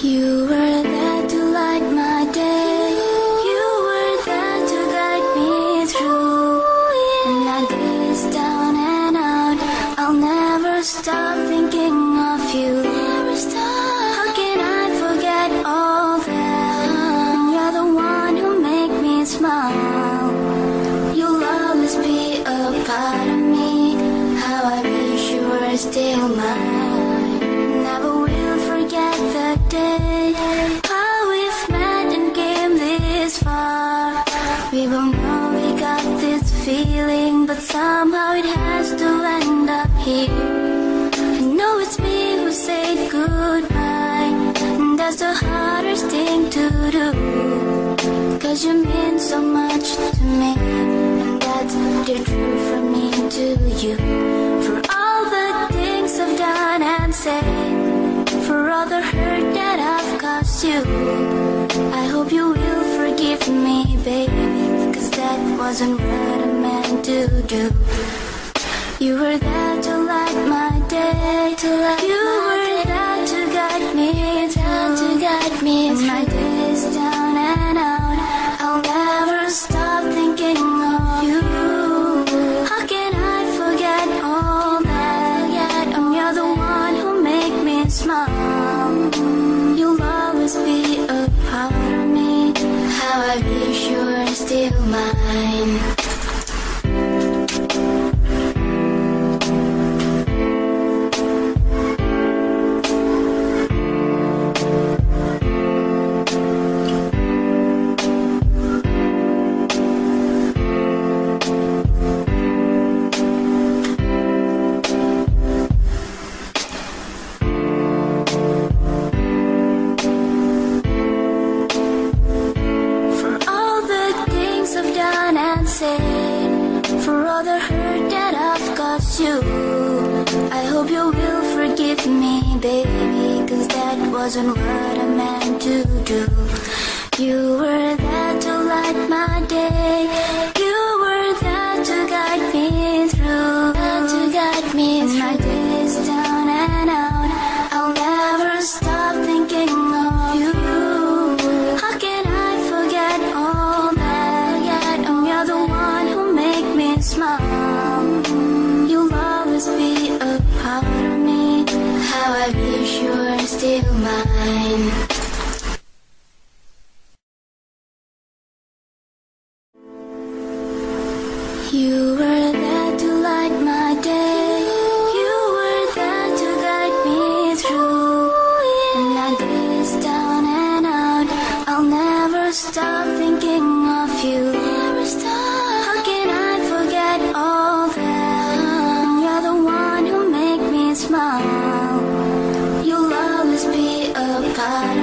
You were there to light my day. You were there to guide me through. And my days down and out, I'll never stop thinking of you. How can I forget all that? You're the one who make me smile. You'll always be a part of me. How I wish you were still mine. Never will forget the day how we've met and came this far. We both know we got this feeling, but somehow it has to end up here. I know it's me who said goodbye, and that's the hardest thing to do, 'cause you mean so much to me, and that's the truth from me to you. For all the things I've done and said, for all the hurt that I've caused you, I hope you will forgive me, baby, 'cause that wasn't what I meant to do. You were there to light my day. You were there to guide me through my days down and out. I'll never stop thinking of you. How can I forget all that? You're the one who make me smile. You'll always be a part of me. How I wish you were still mine. For all the hurt that I've caused you, I hope you will forgive me, baby, 'cause that wasn't what I meant to do. You were there to light my day. You were there to guide me through my days down and out. I'll never stop thinking of you. How can I forget all that? You're the one who make me smile. You'll always be a part of me. How I wish you were still mine. You were there to light my day. You were there to guide me through. And my days down and out, I'll never stop thinking of you. How can I forget all that? You're the one who make me smile. You'll always be a part of me.